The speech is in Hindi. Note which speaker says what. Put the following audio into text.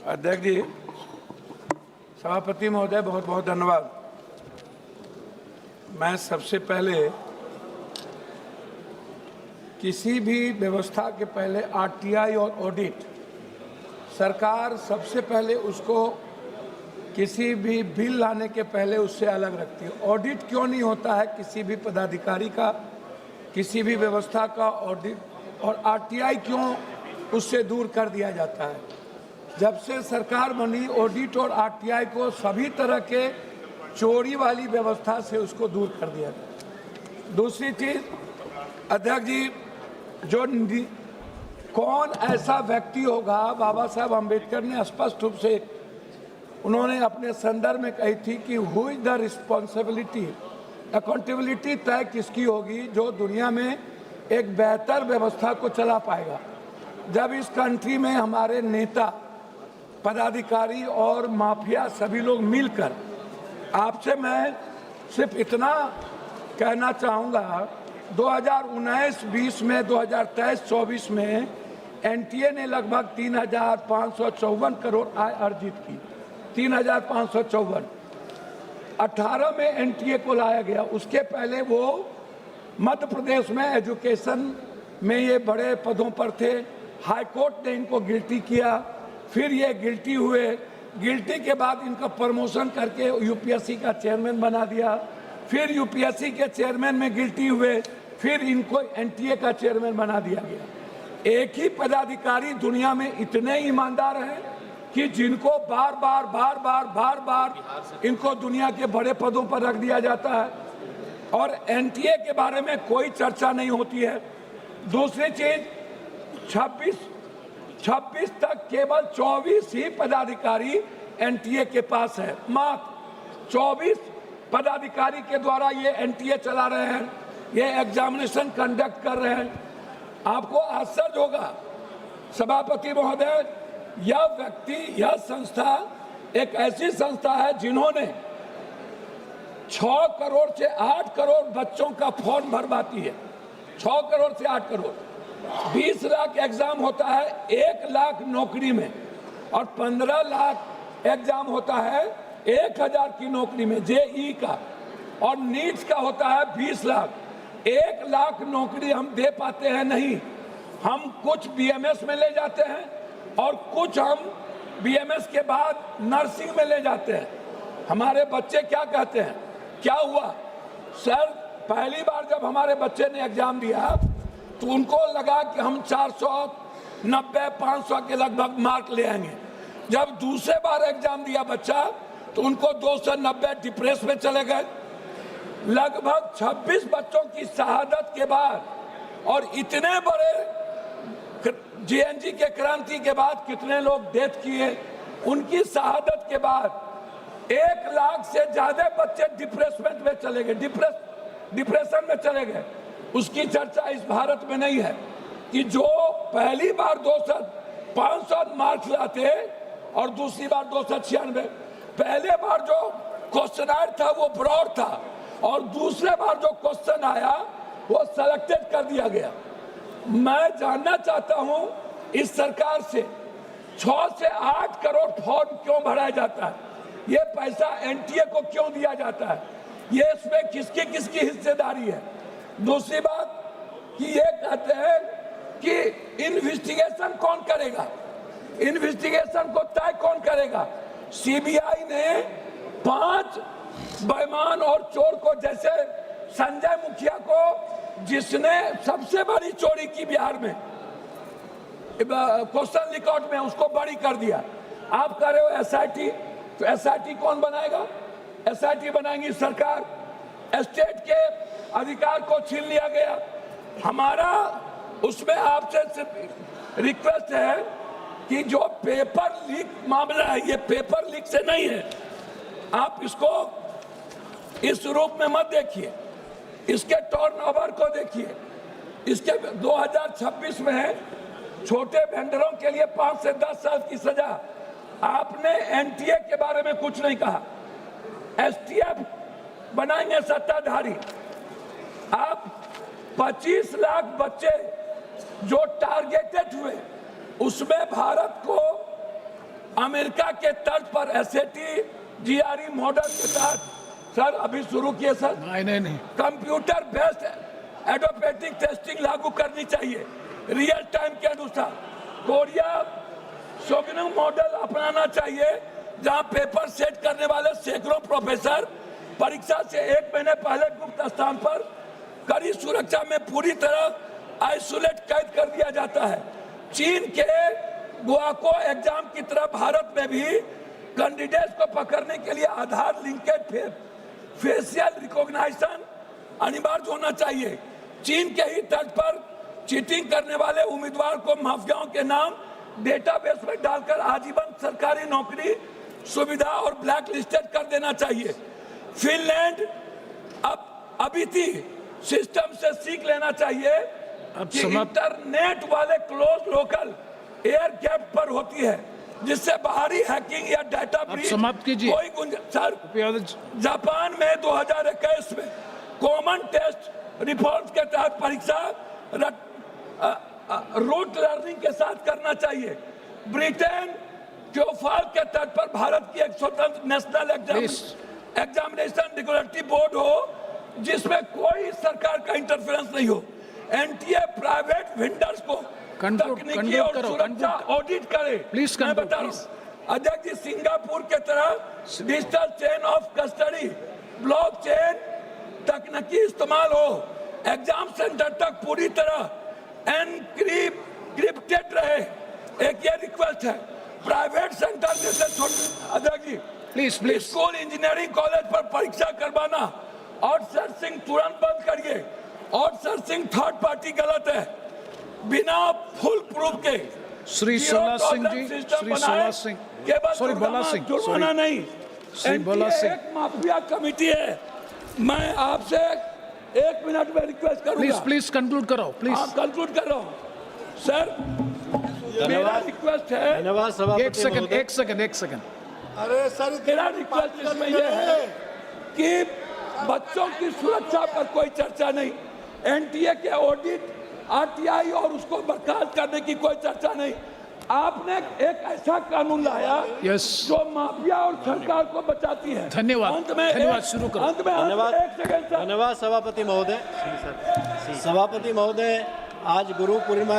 Speaker 1: अध्यक्ष जी, सभापति महोदय, बहुत बहुत धन्यवाद। मैं सबसे पहले किसी भी व्यवस्था के पहले आरटीआई और ऑडिट, सरकार सबसे पहले उसको किसी भी बिल लाने के पहले उससे अलग रखती है। ऑडिट क्यों नहीं होता है किसी भी पदाधिकारी का, किसी भी व्यवस्था का ऑडिट, और आरटीआई क्यों उससे दूर कर दिया जाता है? जब से सरकार बनी, ऑडिट और आरटीआई को सभी तरह के चोरी वाली व्यवस्था से उसको दूर कर दिया गया। दूसरी चीज अध्यक्ष जी, जो कौन ऐसा व्यक्ति होगा, बाबा साहब अम्बेडकर ने स्पष्ट रूप से उन्होंने अपने संदर्भ में कही थी कि who is the responsibility, accountability तय किसकी होगी जो दुनिया में एक बेहतर व्यवस्था को चला पाएगा। जब इस कंट्री में हमारे नेता, पदाधिकारी और माफिया सभी लोग मिलकर, आपसे मैं सिर्फ इतना कहना चाहूँगा, 2019-20 में, 2023-24 में एनटीए ने लगभग 3,554 करोड़ आय अर्जित की। 3,554 18 में एनटीए को लाया गया। उसके पहले वो मध्य प्रदेश में एजुकेशन में ये बड़े पदों पर थे। हाई कोर्ट ने इनको गिल्टी किया, फिर ये गिल्टी हुए। गिल्टी के बाद इनका प्रमोशन करके यूपीएससी का चेयरमैन बना दिया, फिर यूपीएससी के चेयरमैन में गिल्टी हुए, फिर इनको एनटीए का चेयरमैन बना दिया गया। एक ही पदाधिकारी दुनिया में इतने ईमानदार हैं कि जिनको बार बार इनको दुनिया के बड़े पदों पर रख दिया जाता है और एनटीए के बारे में कोई चर्चा नहीं होती है। दूसरी चीज, 26 तक केवल 24 ही पदाधिकारी एनटीए के पास है। मात्र 24 पदाधिकारी के द्वारा ये एनटीए चला रहे हैं, ये एग्जामिनेशन कंडक्ट कर रहे हैं। आपको आश्चर्य होगा सभापति महोदय, यह व्यक्ति, यह संस्था एक ऐसी संस्था है जिन्होंने 6 करोड़ से 8 करोड़ बच्चों का फॉर्म भरवाती है। 6 करोड़ से 8 करोड़, 20 लाख एग्जाम होता है 1 लाख नौकरी में, और 15 लाख एग्जाम होता है 1000 की नौकरी में जेई का, और नीट्स का होता है 20 लाख। 1 लाख नौकरी हम दे पाते हैं नहीं। हम कुछ बीएमएस में ले जाते हैं और कुछ हम बीएमएस के बाद नर्सिंग में ले जाते हैं। हमारे बच्चे क्या कहते हैं, क्या हुआ सर, पहली बार जब हमारे बच्चे ने एग्जाम दिया तो उनको लगा कि हम 490-500 के लगभग मार्क ले आएंगे। जब दूसरे बार एग्जाम दिया बच्चा तो उनको 290 डिप्रेस में चले गए। लगभग 26 बच्चों की शहादत के बाद और इतने बड़े जीएनजी के क्रांति के बाद कितने लोग डेथ किए, उनकी शहादत के बाद 1 लाख से ज्यादा बच्चे डिप्रेसमेंट में चले गए, डिप्रेशन में चले गए। उसकी चर्चा इस भारत में नहीं है कि जो पहली बार 500 मार्क्स लाते और दूसरी बार 296, पहले बार जो क्वेश्चन था वो ब्रॉड था और दूसरे बार जो क्वेश्चन आया वो सेलेक्टेड कर दिया गया। मैं जानना चाहता हूं इस सरकार से 6 से 8 करोड़ फॉर्म क्यों भराया जाता है, ये पैसा एनटीए को क्यों दिया जाता है, ये इसमें किसकी किसकी हिस्सेदारी है। दूसरी बात कि ये कहते हैं कि इन्वेस्टिगेशन कौन करेगा, इन्वेस्टिगेशन को तय कौन करेगा। सीबीआई ने 5 बेईमान और चोर को, जैसे संजय मुखिया को जिसने सबसे बड़ी चोरी की बिहार में क्वेश्चन रिकॉर्ड में, उसको बड़ी कर दिया। आप कह रहे हो एसआईटी, तो एसआईटी कौन बनाएगा, एसआईटी बनाएंगी सरकार। स्टेट के अधिकार को छीन लिया गया। हमारा उसमें आपसे सिर्फ रिक्वेस्ट है कि जो पेपर लीक मामला है, ये पेपर लीक से नहीं है, आप इसको इस रूप में मत देखिए, इसके टर्नओवर को देखिए। इसके 2026 में छोटे वेंडरों के लिए 5 से 10 साल की सजा। आपने एनटीए के बारे में कुछ नहीं कहा। एसटीएफ बनाएंगे सत्ताधारी। आप 25 लाख बच्चे जो टारगेटेड हुए, उसमें भारत को अमेरिका के तर्ज पर एसएटी जीआरई मॉडल के तहत सर अभी शुरू किए सर
Speaker 2: नहीं
Speaker 1: कंप्यूटर बेस्ड एडोपेटिक टेस्टिंग लागू करनी चाहिए रियल टाइम के अनुसार। कोरिया सोगनम मॉडल अपनाना चाहिए जहां पेपर सेट करने वाले सैकड़ों प्रोफेसर परीक्षा से 1 महीने पहले गुप्त स्थान पर कड़ी सुरक्षा में पूरी तरह आइसोलेट कैद कर दिया जाता है। चीन के गुआको एग्जाम की तरह भारत में भी कैंडिडेट्स को पकड़ने के लिए आधार लिंकेड फेशियल रिकॉग्निशन अनिवार्य होना चाहिए। चीन के ही तर्ज पर चीटिंग करने वाले उम्मीदवार को माफियाओं के नाम डेटाबेस में डालकर आजीवन सरकारी नौकरी सुविधा और ब्लैक लिस्टेड कर देना चाहिए। फिनलैंड अभी थी सिस्टम से सीख लेना चाहिए कि इंटरनेट वाले क्लोज लोकल एयर गैप पर होती है जिससे बाहरी हैकिंग या डाटा ब्रीच कोई गुंजाइश। जापान में 2021 में कॉमन टेस्ट रिफॉर्म्स के तहत परीक्षा रूट लर्निंग के साथ करना चाहिए। ब्रिटेन क्योफाल के तर्ज पर भारत की एक स्वतंत्र नेशनल एग्जामिनेशन रेगुलेटरी बोर्ड हो जिसमें कोई सरकार का इंटरफेरेंस नहीं हो। एनटीए प्राइवेट वेंडर्स को तकनीकी और सुरक्षा ऑडिट करे। मैं बता रहा हूं अध्यक्ष जी, सिंगापुर के तरह digital chain of custody blockchain तकनीकी इस्तेमाल हो, एग्जाम सेंटर तक पूरी तरह एनक्रिप्टेड रहे। एक ये रिक्वेस्ट है प्राइवेट सेंटर जैसे अध्यक्ष जी प्लीज स्कूल इंजीनियरिंग कॉलेज पर परीक्षा करवाना आउटसोर्सिंग तुरंत बंद करिए। आउटसोर्सिंग थर्ड पार्टी गलत है, बिना फुल प्रूफ के।
Speaker 2: श्री सोला सिंह जी, श्री सोला सिंह, सॉरी बोला सिंह,
Speaker 1: जुर्माना नहीं।
Speaker 2: श्री बोला सिंह,
Speaker 1: एक माफिया कमेटी है। मैं आपसे 1 मिनट में रिक्वेस्ट करूंगा।
Speaker 2: प्लीज कंक्लूड करो प्लीज।
Speaker 1: कंक्लूड कर रहा हूं सर, मेरा रिक्वेस्ट है।
Speaker 3: धन्यवाद सभापति।
Speaker 2: एक सेकंड।
Speaker 1: अरे सर, मेरा रिक्वेस्ट इसमें यह है कि बच्चों की सुरक्षा पर कोई चर्चा नहीं, एनटीए के ऑडिट आरटीआई और उसको बर्खास्त करने की कोई चर्चा नहीं। आपने एक ऐसा कानून लाया जो माफिया और सरकार को बचाती है।
Speaker 2: धन्यवाद। शुरू करो।
Speaker 3: धन्यवाद सभापति महोदय। सभापति महोदय, आज गुरु पूर्णिमा